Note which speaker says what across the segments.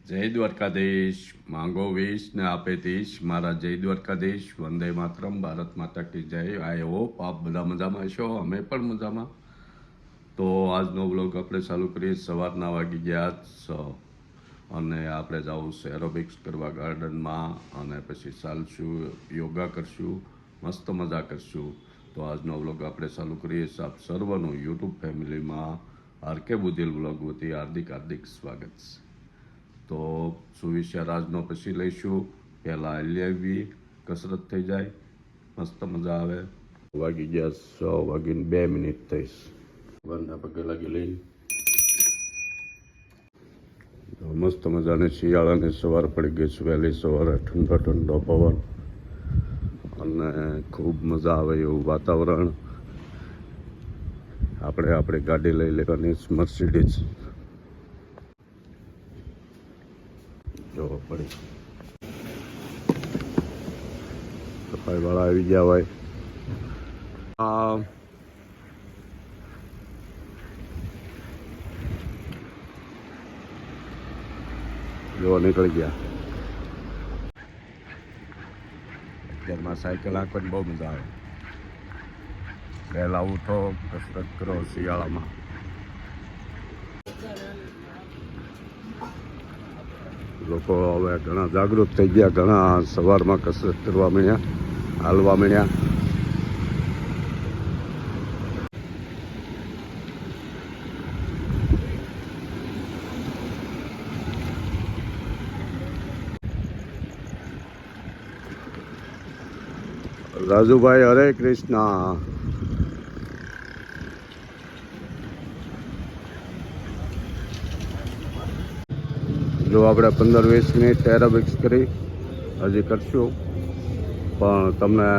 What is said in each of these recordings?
Speaker 1: જય દ્વારકાધીશ. માંગો વીસ ને આપે ત્રીસ. મારા જય દ્વારકાધીશ. વંદે માતરમ. ભારત માતા કી જય. આઈ હોપ આપ બધા મજામાં છો. અમે પણ મજામાં. તો આજનો વ્લોગ આપણે ચાલુ કરીએ. સવારના વાગી ગયા 6 અને આપણે જવું છે એરોબિક્સ કરવા ગાર્ડનમાં અને પછી ચાલશું, યોગા કરશું, મસ્ત મજા કરશું. તો આજનો વ્લોગ આપણે ચાલુ કરીએ. આપ સર્વનું યુટ્યુબ ફેમિલીમાં આરકે બુધિલ વ્લોગ વતી હાર્દિક હાર્દિક સ્વાગત છે. તો સુવિચાર આજનો પછી લઈશું. પહેલાં હલી આવી, કસરત થઈ જાય, મસ્ત મજા આવે. વાગી ગયા 6:02 થઈશ. ભગવાનના પગે લાગી લઈને મસ્ત મજાની શિયાળાની સવાર પડી ગઈ છે. વહેલી સવારે ઠંડો ઠંડો પવન અને ખૂબ મજા આવે એવું વાતાવરણ. આપણે આપણી ગાડી લઈ લેવાની મર્સિડીઝ. જોવો પડી સફાઈ વાળા આવી ગયા હોય. જો નીકળી ગયા. અત્યારમાં સાયકલ હાંકવાની બહુ મજા આવે. વહેલા ઉઠો, કસરત કરો શિયાળામાં. લોકો હવે ઘણા જાગૃત થઈ ગયા. ઘણા સવારમાં કસરત કરવા માંડ્યા, હાલવા માંડ્યા. રાજુભાઈ હરે કૃષ્ણ. જો આપણે 15-20 મિનિટ એરોબિક્સ કરી હજી કરશું. પણ તમને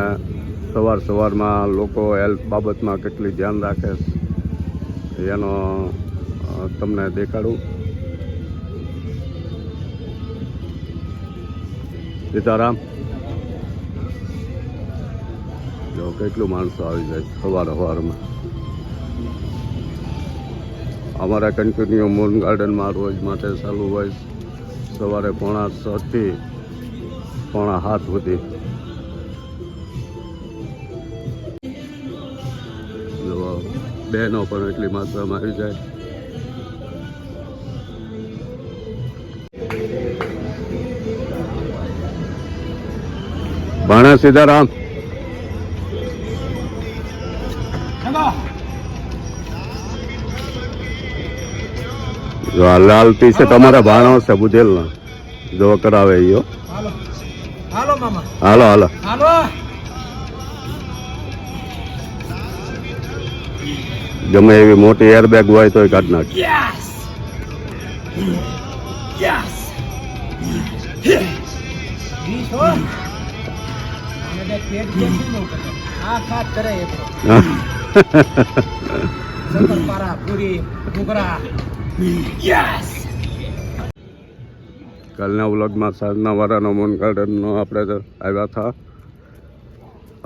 Speaker 1: સવારમાં લોકો હેલ્થ બાબતમાં કેટલી ધ્યાન રાખે એનો તમને દેખાડું. સીતારામ. જો કેટલું માણસો આવી જાય સવારમાં. અમારા કન્ટિન્યુ મૂન ગાર્ડનમાં રોજ માટે ચાલુ હોય. સવારે 6:45 થી 6:30 સુધી. બહેનો પણ એટલી માત્રામાં આવી જાય. ભાણા સીતારામ. જો આ લાલ ટી શર્ટ અમારા ભાણો છે બુધેલ ના. જો કરાવે ઈયો. હાલો મામા. હાલો હાલો હાલો. ગમે એવી મોટી એરબેગ હોય તો કાઢ નાખ. કાલના વ્લોગમાં સાંજના વાળાનો મૂન ગાર્ડનનો આપણે આવ્યા હતા.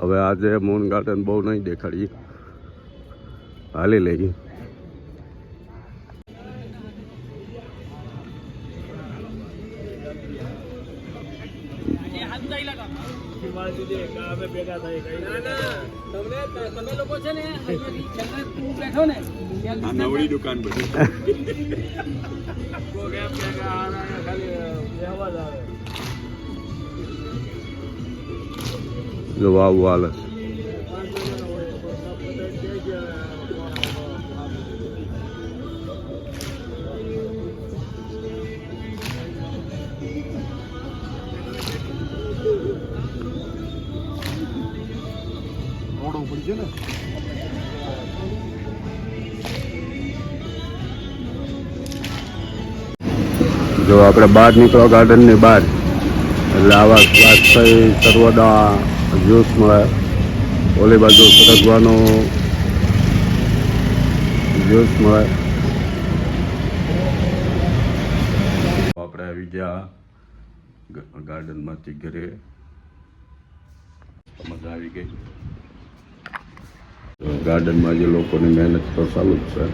Speaker 1: હવે આજે મૂન ગાર્ડન બહુ નહીં દેખાડીએ, હાલી લઈએ. નવડી દુકાન બધી જો આવું હાલે. જો આપણે બહાર નીકળો ગાર્ડનની બહાર એટલે આવા સ્વાદ થઈ સર્વદા જ્યુસ મળે. ઓલી બાજુ સરગવાનું જ્યુસ મળે. આપણે આવી ગયા ગાર્ડનમાંથી ઘરે. મજા આવી ગઈ. ગાર્ડનમાં જે લોકોની મહેનત તો ચાલુ જ છે.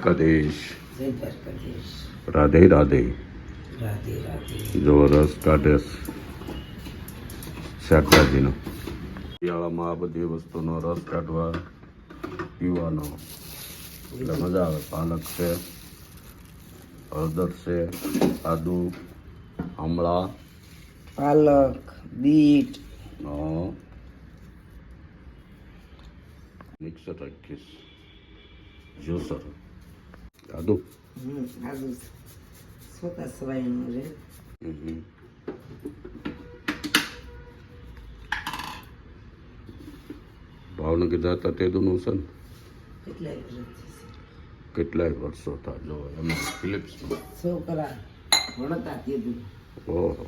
Speaker 1: દ્વારકાધીશ.
Speaker 2: જય દ્વારકાધીશ.
Speaker 1: રાધે રાધે.
Speaker 2: રાધે રાધે.
Speaker 1: જો રસ કાઢે શાકભાજીનો. શિયાળામાં આ બધી વસ્તુનો રસ કાઢવા પીવાનો એટલે મજા આવે. પાલક છે, હળદર છે, આદુ, આમળા,
Speaker 2: પાલક, બીટ,
Speaker 1: મિક્સર રાખીશ, જ્યુસર, આદુ.
Speaker 2: આદુ સ્વતા સવાયનું છે.
Speaker 1: ભાવનગર જતા તેદુનું છે ને
Speaker 2: કેટલાય વર્ષ
Speaker 1: કેટલાય વર્ષો થા જો એમાં ફિલિપ્સ
Speaker 2: છોકરા ભણતા કીધું.
Speaker 1: ઓહો.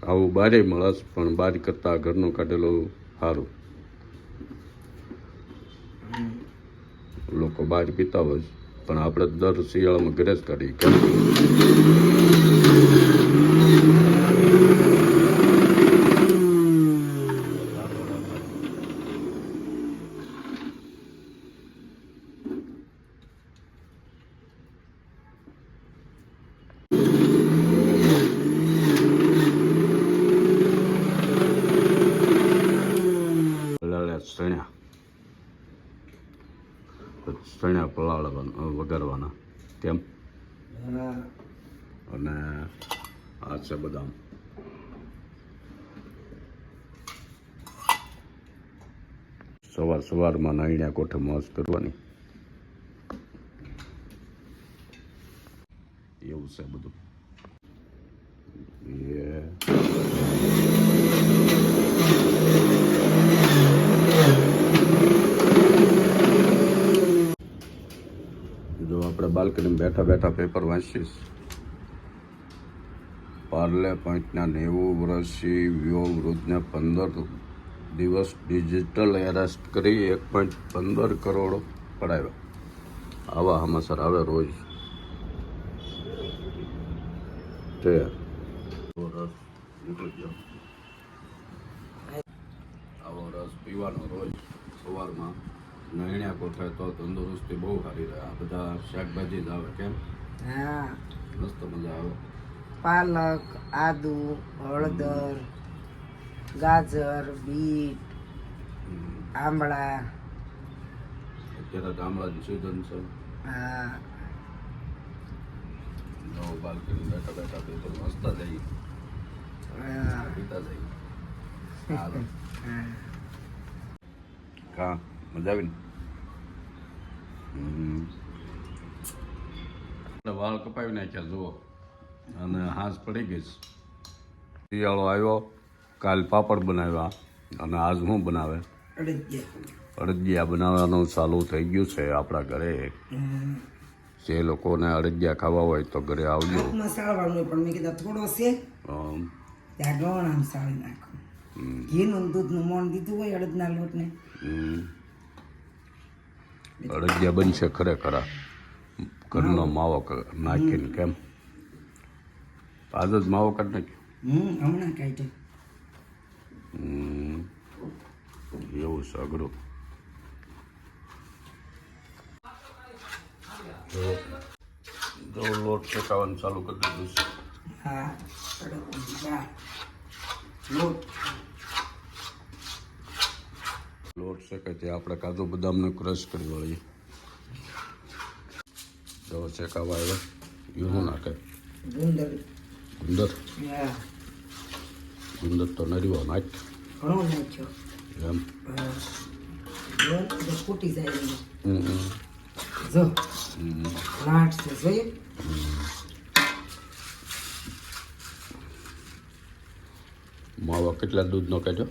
Speaker 1: આવું બારે મળસ પણ બાર કરતા ઘરનું કાઢેલું સારું. લોકો બહાર પીતા હોય પણ આપણે દર શિયાળામાં ઘરે જ કાઢી. ચણ્યા પલાળવાના વઘારવાના કેમ. અને આ છે બદામ. સવારમાં નાઈણ્યા કોઠે મોજ કરવાની એવું છે બધું. જો આપણે બાલ્કનીમાં બેઠા બેઠા પેપર વાંચીશ. પાર્લે પોઈન્ટના 90 વર્ષી વયોવૃદ્ધને 15 દિવસ ડિજિટલ એરેસ્ટ કરી 1.15 કરોડ પડાવ્યા. આવા સમાચાર આવે રોજ. તે રસ નીકળી ગયો. આવો રસ પીવાનો રોજ સવારમાં નૈણ્યા કોઠે તો તંદુરસ્તી બહુ સારી રહે. આ બધા શાકભાજી જ આવે કેમ.
Speaker 2: હા,
Speaker 1: મસ્ત મજા આવે.
Speaker 2: પાલક, આદુ, હળદર, ગાજર, બીટ, આમળા.
Speaker 1: અત્યારે તો આમળાની સિઝન છે.
Speaker 2: હા,
Speaker 1: બાલ્કની બેઠા બેઠા પેપર વાંચતા જઈએ, પીતા જઈએ. હા, મજા આવી ને. વાળ કપાવી નાખ્યા જુઓ. અને હાંસ પડી ગઈ. શિયાળો આવ્યો, કાલ પાપડ બનાવ્યા અને આજ શું બનાવે અડદિયા બનાવવાનું ચાલુ થઈ ગયું છે આપણા ઘરે. જે લોકોને અડદિયા ખાવા હોય તો ઘરે આવજો.
Speaker 2: સાળવાનું પણ મેં કીધું થોડો છે ત્યાં ગવણ આમ સાળી નાખો. ઘીનું દૂધનું મોણ દીધું હોય અડદના લોટને.
Speaker 1: અડદિયા બનશે ખરેખર ઘરનો માવો નાખીને કેમ. આજ જ માવો કાઢી નાખ્યો.
Speaker 2: હમણાં કાઢ્યો.
Speaker 1: એવું છે અઘરું. જો લોટ શેકાવાનું ચાલુ કરી દીધું છે.
Speaker 2: હા,
Speaker 1: લોટ શેકાય ત્યાં આપણે કાજુ બદામને ક્રશ કરી વાળીએ. જો શેકાવા આવે એવું નાખે
Speaker 2: ગુંદર.
Speaker 1: ગુંદર તો નરીવો નાખ.
Speaker 2: ઘણો નાખ્યો
Speaker 1: એમ
Speaker 2: ફૂટી જાય. જો લાટ છે જોયું.
Speaker 1: માવા કેટલા દૂધનો કાઢ્યો?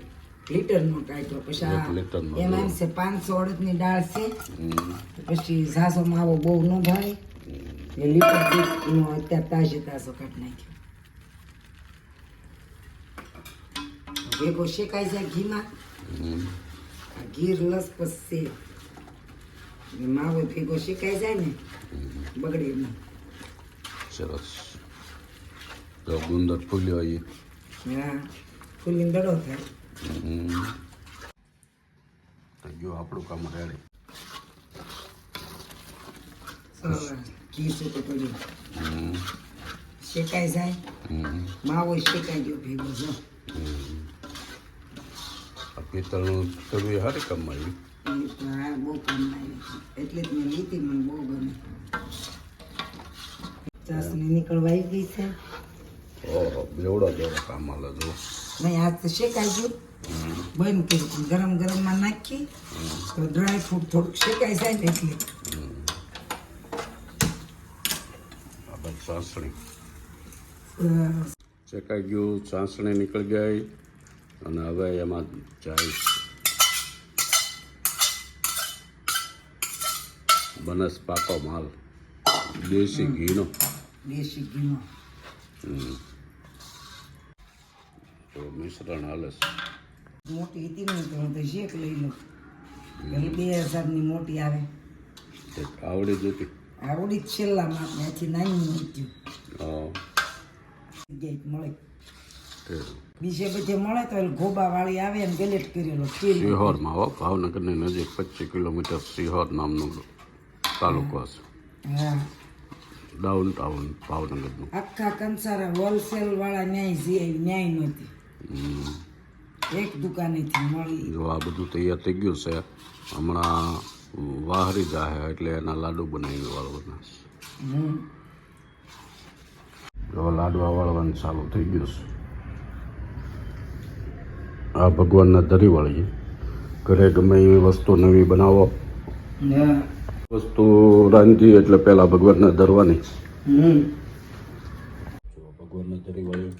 Speaker 2: લીટરનો કાઢ્યો. પછી એમાં એમ છે 500 અડદની દાળ છે. પછી ઝાઝો માવો બહુ ન ભાવે એટલે લીટર દૂધનો અત્યારે તાજો કાઢી નાખ્યો. ભેગો શેકાઈ જાય ઘીમાં. ઘી લસપસ છે એટલે માવો ભેગો શેકાઈ જાય ને બગડે નહીં.
Speaker 1: સરસ. તો ગુંદર ફૂલ્યો એ.
Speaker 2: હા ફૂલીને દડો થાય.
Speaker 1: થઈ ગયું આપણું કામ રેડી.
Speaker 2: સરસ ઘી સૂકું પડ્યું શેકાઈ જાય. માવો શેકાઈ ગયો ભેગો જો.
Speaker 1: આ પિત્તળનું તવી સારી કામ આવી.
Speaker 2: એ તો આ બહુ કામ લાગે એટલે જ મેં લીધી. મને બહુ ગમે. ચાસણી નીકળવા આવી ગઈ છે.
Speaker 1: ઓહો બેવડો બેવડો કામ હાલે જો.
Speaker 2: નહીં આ તો શેકાઈ ગયું બંધ કર્યું ગરમ ગરમમાં નાખી તો ડ્રાય ફ્રૂટ થોડુંક શેકાઈ જાય ને એટલે.
Speaker 1: આ બધી ચાસણી શેકાઈ ગયું, ચાસણી નીકળી ગઈ અને હવે એમાં જાય બનસ પાકો માલ દેશી ઘીનો.
Speaker 2: દેશી ઘીનો
Speaker 1: તો મિશ્રણ હાલે છે.
Speaker 2: મોટી હતી ને તો હું તો શેક લઈ લઉં. પેલી 2000ની મોટી આવે
Speaker 1: એક આવડી જતી.
Speaker 2: આવડી જ છેલ્લામાં આપણે આથી નાની મોટી
Speaker 1: હા
Speaker 2: જગ્યાએ મળે.
Speaker 1: તે
Speaker 2: બીજે બધે મળે તો ગોબા વાળી આવે ને ગલેટ કરેલો તેલ.
Speaker 1: સિહોરમાં હો, ભાવનગરની નજીક 25 કિલોમીટર સિહોર નામનો તાલુકો છે.
Speaker 2: હા
Speaker 1: ડાઉન ટાઉન ભાવનગરનું.
Speaker 2: આખા કંસારા હોલસેલ વાળા ન્યાય જે ન્યાય નહોતી. એક દુકાનેથી મળી.
Speaker 1: જો આ બધું તૈયાર થઈ ગયું છે. હમણાં વાહરી જાહે એટલે એના લાડુ બનાવી વાળવાના છે. જો લાડવા વાળવાનું ચાલુ થઈ ગયું છે. આ ભગવાનના ધરી વાળીએ. ઘરે ગમે એવી વસ્તુ નવી બનાવો. વસ્તુ રાંધી એટલે પહેલા ભગવાનને ધરવાની. જો ભગવાનને ધરી વાળી